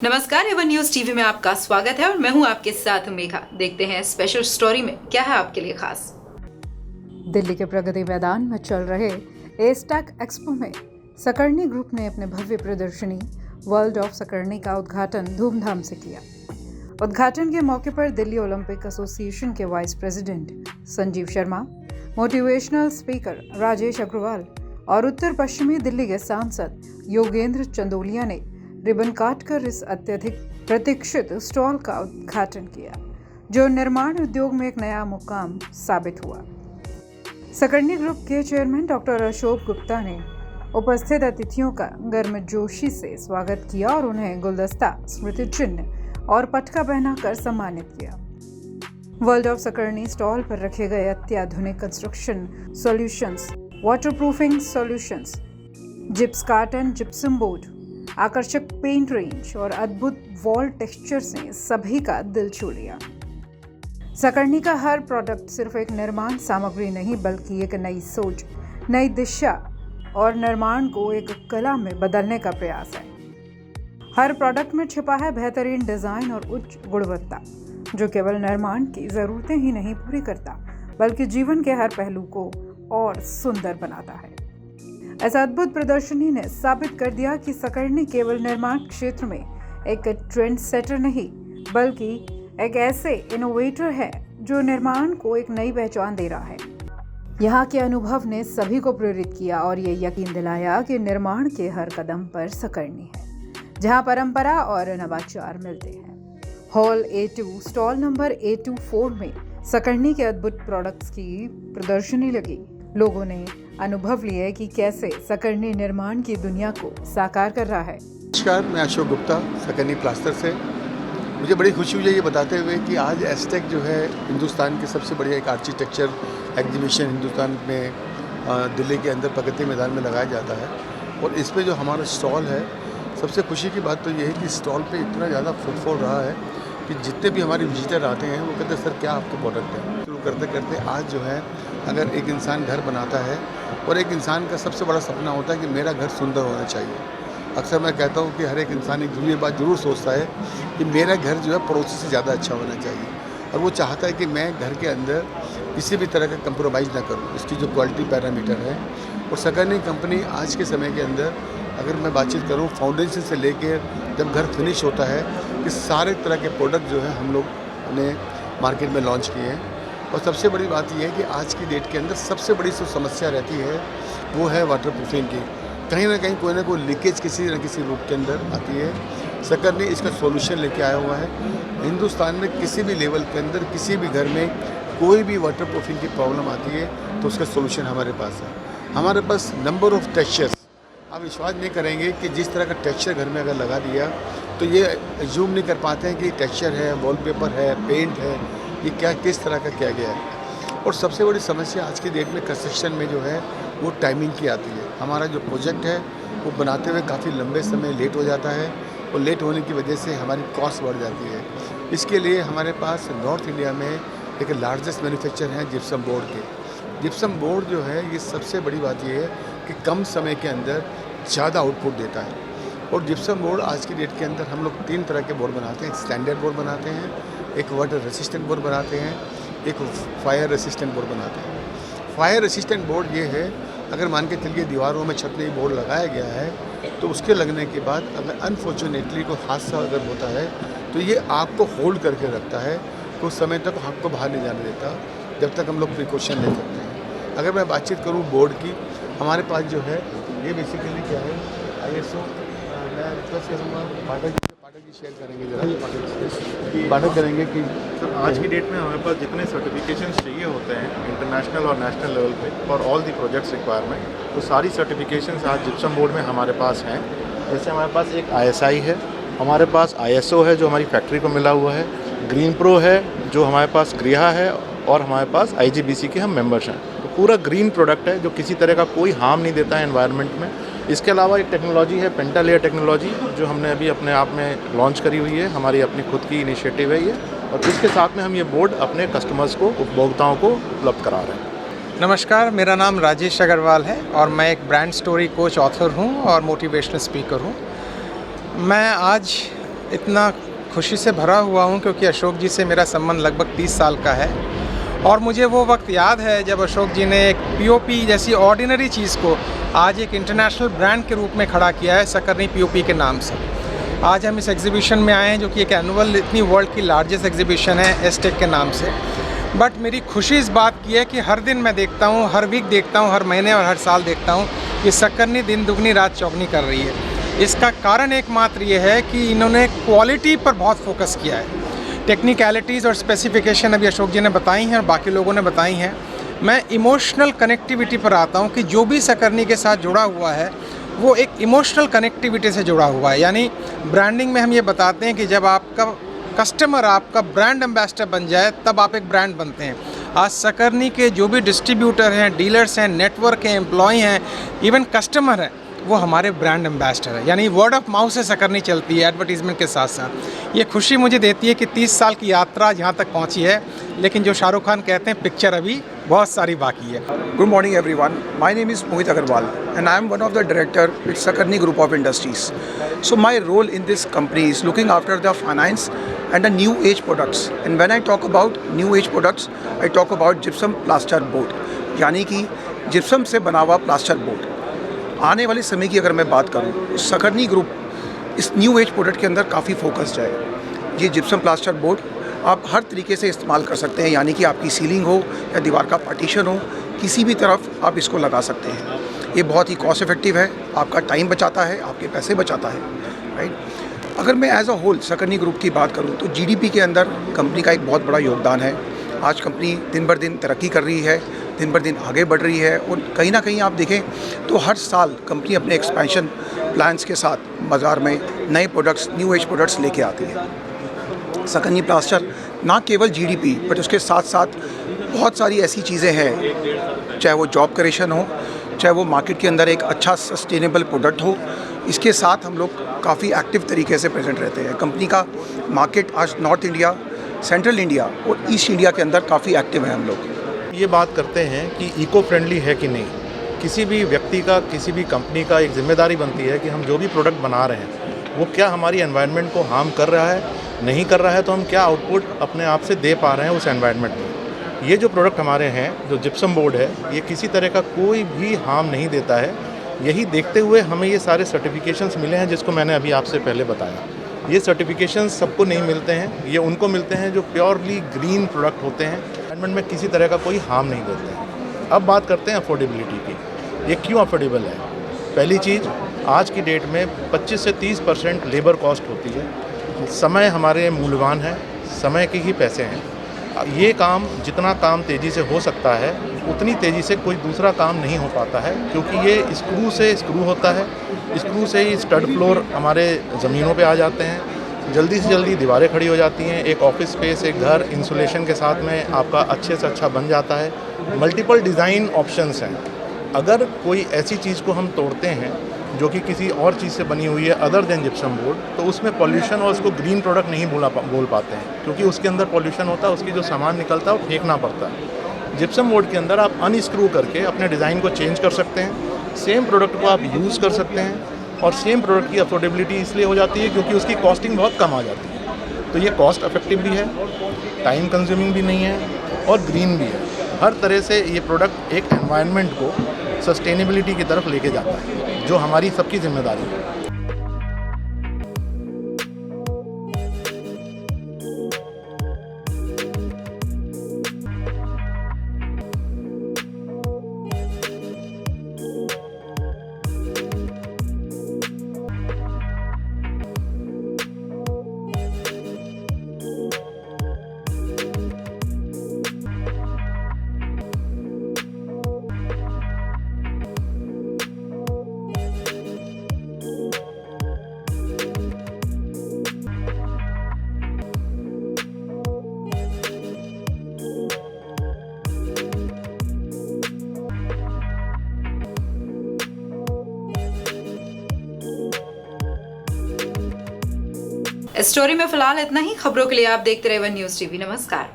नमस्कार, Avon news TV में आपका स्वागत है और मैं हूं आपके साथ मेघा। देखते हैं स्पेशल स्टोरी में क्या है आपके लिए खास। दिल्ली के प्रगति मैदान में चल रहे एस्टैक एक्सपो में सकर्णी ग्रुप ने अपने भव्य प्रदर्शनी वर्ल्ड ऑफ सकर्णी का उद्घाटन धूमधाम से किया। उद्घाटन के मौके पर दिल्ली ओलंपिक एसोसिएशन के vice president Sanjeev Sharma, motivational speaker Rajesh Agarwal और उत्तर पश्चिमी दिल्ली के सांसद योगेंद्र चंदोलिया ने रिबन काटकर इस अत्यधिक प्रतीक्षित स्टॉल का उद्घाटन किया, जो निर्माण उद्योग में एक नया मुकाम साबित हुआ। सकर्णी ग्रुप के चेयरमैन डॉक्टर अशोक गुप्ता ने उपस्थित अतिथियों का गर्मजोशी से स्वागत किया और उन्हें गुलदस्ता, स्मृति चिन्ह और पटका पहनाकर सम्मानित किया। वर्ल्ड ऑफ सकर्णी स्टॉल पर रखे गए अत्याधुनिक construction solutions, waterproofing solutions, gyps carton, gypsum board, आकर्षक पेंट रेंज और अद्भुत वॉल टेक्सचर्स ने सभी का दिल छू लिया। सकर्णी का हर प्रोडक्ट सिर्फ एक निर्माण सामग्री नहीं, बल्कि एक नई सोच, नई दिशा और निर्माण को एक कला में बदलने का प्रयास है। हर प्रोडक्ट में छिपा है बेहतरीन डिजाइन और उच्च गुणवत्ता, जो केवल निर्माण की जरूरतें ही नहीं पूरी करता, बल्कि जीवन के हर पहलू को और सुंदर बनाता है। ऐसा अद्भुत प्रदर्शनी ने साबित कर दिया कि सकर्णी केवल निर्माण क्षेत्र में एक ट्रेंड सेटर नहीं, बल्कि एक ऐसे इनोवेटर है जो निर्माण को एक नई पहचान दे रहा है। यहाँ के अनुभव ने सभी को प्रेरित किया और ये यकीन दिलाया कि निर्माण के हर कदम पर सकर्णी है, जहाँ परंपरा और नवाचार मिलते हैं। Hall A2 stall number A24 में सकर्णी के अद्भुत प्रोडक्ट्स की प्रदर्शनी लगी। लोगों ने अनुभव लिए कि कैसे सकर्णी निर्माण की दुनिया को साकार कर रहा है। नमस्कार, मैं अशोक गुप्ता, सकर्णी प्लास्टर से। मुझे बड़ी खुशी हुई है ये बताते हुए कि आज एस्टेक जो है हिंदुस्तान की सबसे बड़ी एक आर्किटेक्चर एग्जीबिशन हिंदुस्तान में दिल्ली के अंदर प्रगति मैदान में लगाया जाता है। और इसमें जो हमारा स्टॉल है, सबसे खुशी की बात तो ये है कि स्टॉल पे इतना ज़्यादा फुटफॉल रहा है कि जितने भी हमारे विजिटर आते हैं वो कहते हैं सर क्या आपके प्रोडक्ट है। शुरू करते करते आज जो है, अगर एक इंसान घर बनाता है और एक इंसान का सबसे बड़ा सपना होता है कि मेरा घर सुंदर होना चाहिए। अक्सर मैं कहता हूँ कि हर एक इंसान एक ये बात ज़रूर सोचता है कि मेरा घर जो है पड़ोसी से ज़्यादा अच्छा होना चाहिए, और वो चाहता है कि मैं घर के अंदर किसी भी तरह का कंप्रोमाइज़ ना करूँ, इसकी जो क्वालिटी पैरामीटर है। और सकर्णी कंपनी आज के समय के अंदर अगर मैं बातचीत करूँ, फाउंडेशन से लेकर जब घर फिनिश होता है, कि सारे तरह के प्रोडक्ट जो है हम लोग ने मार्केट में लॉन्च किए हैं। और सबसे बड़ी बात यह है कि आज की डेट के अंदर सबसे बड़ी जो समस्या रहती है वो है वाटर प्रूफिंग की। कहीं ना कोई लीकेज किसी न किसी रूप के अंदर आती है। सकर्णी इसका सॉल्यूशन लेके आया हुआ है। हिंदुस्तान में किसी भी लेवल के अंदर किसी भी घर में कोई भी वाटर प्रूफिंग की प्रॉब्लम आती है तो उसका सोल्यूशन हमारे पास है। हमारे पास नंबर ऑफ़ टेक्सचर्स, आप विश्वास नहीं करेंगे कि जिस तरह का टेक्सचर घर में अगर लगा दिया तो ये एज्यूम नहीं कर पाते हैं कि टेक्सचर है, वॉलपेपर है, पेंट है, ये क्या किस तरह का किया गया है। और सबसे बड़ी समस्या आज की डेट में कंस्ट्रक्शन में जो है वो टाइमिंग की आती है। हमारा जो प्रोजेक्ट है वो बनाते हुए काफ़ी लंबे समय लेट हो जाता है, और लेट होने की वजह से हमारी कॉस्ट बढ़ जाती है। इसके लिए हमारे पास नॉर्थ इंडिया में एक लार्जेस्ट मैन्युफैक्चर हैं जिप्सम बोर्ड के। जिप्सम बोर्ड जो है, ये सबसे बड़ी बात ये है कि कम समय के अंदर ज़्यादा आउटपुट देता है। और जिप्सम बोर्ड आज की डेट के अंदर हम लोग 3 तरह के बोर्ड बनाते हैं। एक स्टैंडर्ड बोर्ड बनाते हैं, एक वाटर रेसिस्टेंट बोर्ड बनाते हैं, एक फायर रेसिस्टेंट बोर्ड बनाते हैं। फायर रेसिस्टेंट बोर्ड ये है, अगर मान के चलिए दीवारों में छत में ये बोर्ड लगाया गया है तो उसके लगने के बाद अगर अनफॉर्चुनेटली कोई हादसा अगर होता है तो ये आग को होल्ड करके रखता है, कुछ समय तक आग को बाहर नहीं जाने देता, जब तक हम लोग प्रिकॉशन ले सकते हैं। अगर मैं बातचीत करूँ बोर्ड की, हमारे पास जो है ये बेसिकली क्या है, ISO, मैं रिक्वेस्ट करूँगा पाठक जी शेयर करेंगे, जरा पाठक करेंगे कि सर आज की डेट में हमारे पास जितने सर्टिफिकेशंस चाहिए होते हैं इंटरनेशनल और नेशनल लेवल पे for all the projects requirement, तो सारी सर्टिफिकेशंस आज जिप्सम बोर्ड में हमारे पास हैं। जैसे हमारे पास एक ISI है, हमारे पास ISO है जो हमारी फैक्ट्री को मिला हुआ है, ग्रीन प्रो है जो हमारे पास ग्रिहा है, और हमारे पास IGBC के हम मेंबर्स हैं। तो पूरा ग्रीन प्रोडक्ट है जो किसी तरह का कोई हार्म नहीं देता है एनवायरनमेंट में। इसके अलावा एक टेक्नोलॉजी है पेंटालेयर टेक्नोलॉजी, जो हमने अभी अपने आप में लॉन्च करी हुई है, हमारी अपनी खुद की इनिशिएटिव है ये, और इसके साथ में हम ये बोर्ड अपने कस्टमर्स को, उपभोक्ताओं को उपलब्ध करा रहे हैं। नमस्कार, मेरा नाम राजेश अग्रवाल है और मैं एक ब्रांड स्टोरी कोच, ऑथर हूँ और मोटिवेशनल स्पीकर हूँ। मैं आज इतना खुशी से भरा हुआ हूँ क्योंकि अशोक जी से मेरा संबंध लगभग 30 साल का है और मुझे वो वक्त याद है जब अशोक जी ने एक पीओपी जैसी ऑर्डिनरी चीज़ को आज एक इंटरनेशनल ब्रांड के रूप में खड़ा किया है, सकरनी पीओपी के नाम से। आज हम इस एग्जीबिशन में आए हैं जो कि एक एनुअल इतनी वर्ल्ड की लार्जेस्ट एग्जीबिशन है एस्टेक के नाम से। बट मेरी खुशी इस बात की है कि हर दिन मैं देखता हूँ, हर वीक देखता हूँ, हर महीने और हर साल देखता हूँ कि सकरनी दिन दुगनी रात चौगनी कर रही है। इसका कारण एकमात्र ये है कि इन्होंने क्वालिटी पर बहुत फोकस किया है। टेक्निकलिटीज़ और स्पेसिफिकेशन अभी अशोक जी ने बताई हैं और बाकी लोगों ने बताई हैं। मैं इमोशनल कनेक्टिविटी पर आता हूँ कि जो भी सकरनी के साथ जुड़ा हुआ है वो एक इमोशनल कनेक्टिविटी से जुड़ा हुआ है। यानी ब्रांडिंग में हम ये बताते हैं कि जब आपका कस्टमर आपका ब्रांड एम्बेसडर बन जाए तब आप एक ब्रांड बनते हैं। आज सकरनी के जो भी डिस्ट्रीब्यूटर हैं, डीलर्स हैं, नेटवर्क हैं, एम्प्लॉय हैं, इवन कस्टमर हैं, वो हमारे ब्रांड एम्बेसडर है। यानी वर्ड ऑफ माउथ से सकरनी चलती है एडवर्टीजमेंट के साथ साथ। ये खुशी मुझे देती है कि 30 साल की यात्रा यहाँ तक पहुँची है, लेकिन जो शाहरुख खान कहते हैं पिक्चर अभी बहुत सारी बाकी है। Good morning everyone. My name is Mohit Agarwal and I am one of the director with Sakarni Group of Industries. So my role in this company is looking after the finance and the new age products. And when I talk about new age products, I talk about gypsum plaster board. यानी कि gypsum से बना हुआ plaster board. आने वाले समय की अगर मैं बात करूं तो सकरनी ग्रुप इस न्यू एज प्रोडक्ट के अंदर काफ़ी फोकस्ड है। ये जिप्सम प्लास्टर बोर्ड आप हर तरीके से इस्तेमाल कर सकते हैं, यानी कि आपकी सीलिंग हो या दीवार का पार्टीशन हो, किसी भी तरफ आप इसको लगा सकते हैं। ये बहुत ही कॉस्ट इफेक्टिव है, आपका टाइम बचाता है, आपके पैसे बचाता है, राइट। अगर मैं as a whole Sakarni group की बात करूं तो जीडीपी के अंदर कंपनी का एक बहुत बड़ा योगदान है। आज कंपनी दिन बर दिन तरक्की कर रही है, दिन बर दिन आगे बढ़ रही है और कहीं ना कहीं आप देखें तो हर साल कंपनी अपने एक्सपेंशन प्लान्स के साथ बाज़ार में नए प्रोडक्ट्स, न्यू एज प्रोडक्ट्स लेके आती है। सकरनी प्लास्टर ना केवल जीडीपी बट उसके साथ साथ बहुत सारी ऐसी चीज़ें हैं, चाहे वो जॉब क्रिएशन हो, चाहे वो मार्केट के अंदर एक अच्छा सस्टेनेबल प्रोडक्ट हो, इसके साथ हम लोग काफ़ी एक्टिव तरीके से प्रेजेंट रहते हैं। कंपनी का मार्केट आज नॉर्थ इंडिया, सेंट्रल इंडिया और ईस्ट इंडिया के अंदर काफ़ी एक्टिव है। हम लोग ये बात करते हैं कि इको फ्रेंडली है कि नहीं। किसी भी व्यक्ति का, किसी भी कंपनी का एक जिम्मेदारी बनती है कि हम जो भी प्रोडक्ट बना रहे हैं वो क्या हमारी एनवायरनमेंट को हार्म कर रहा है, नहीं कर रहा है, तो हम क्या आउटपुट अपने आप से दे पा रहे हैं उस एनवायरनमेंट में। ये जो प्रोडक्ट हमारे हैं, जो जिप्सम बोर्ड है, ये किसी तरह का कोई भी हार्म नहीं देता है। यही देखते हुए हमें ये सारे सर्टिफिकेशंस मिले हैं जिसको मैंने अभी आपसे पहले बताया। ये सर्टिफिकेशंस सबको नहीं मिलते हैं, ये उनको मिलते हैं जो प्योरली ग्रीन प्रोडक्ट होते हैं, एनवायरनमेंट में किसी तरह का कोई हार्म नहीं देते हैं। अब बात करते हैं अफोर्डेबिलिटी की। ये क्यों अफोर्डेबल है? पहली चीज़, आज की डेट में 25 से 30% लेबर कॉस्ट होती है। समय हमारे मूल्यवान है, समय के ही पैसे हैं। ये काम, जितना काम तेज़ी से हो सकता है उतनी तेज़ी से कोई दूसरा काम नहीं हो पाता है, क्योंकि ये स्क्रू से स्क्रू होता है। स्क्रू से ही स्टड फ्लोर हमारे ज़मीनों पे आ जाते हैं, जल्दी से जल्दी दीवारें खड़ी हो जाती हैं। एक ऑफिस स्पेस, एक घर इंसुलेशन के साथ में आपका अच्छे से अच्छा बन जाता है। मल्टीपल डिज़ाइन ऑप्शंस हैं। अगर कोई ऐसी चीज़ को हम तोड़ते हैं जो कि किसी और चीज़ से बनी हुई है अदर देन जिप्सम बोर्ड, तो उसमें पॉल्यूशन और उसको ग्रीन प्रोडक्ट नहीं बोल पाते हैं, क्योंकि उसके अंदर पॉल्यूशन होता है, उसकी जो सामान निकलता है वो फेंकना पड़ता है। जिप्सम बोर्ड के अंदर आप अनस्क्रू करके अपने डिज़ाइन को चेंज कर सकते हैं, सेम प्रोडक्ट को आप यूज़ कर सकते हैं और सेम प्रोडक्ट की अफोर्डेबिलिटी इसलिए हो जाती है क्योंकि उसकी कॉस्टिंग बहुत कम आ जाती है। तो ये कॉस्ट इफेक्टिव भी है, टाइम कंज्यूमिंग भी नहीं है और ग्रीन भी है। हर तरह से ये प्रोडक्ट एक एनवायरनमेंट को सस्टेनेबिलिटी की तरफ लेके जाता है, जो हमारी सबकी जिम्मेदारी है। इस स्टोरी में फिलहाल इतना ही। खबरों के लिए आप देखते रहे वन न्यूज़ टीवी। नमस्कार।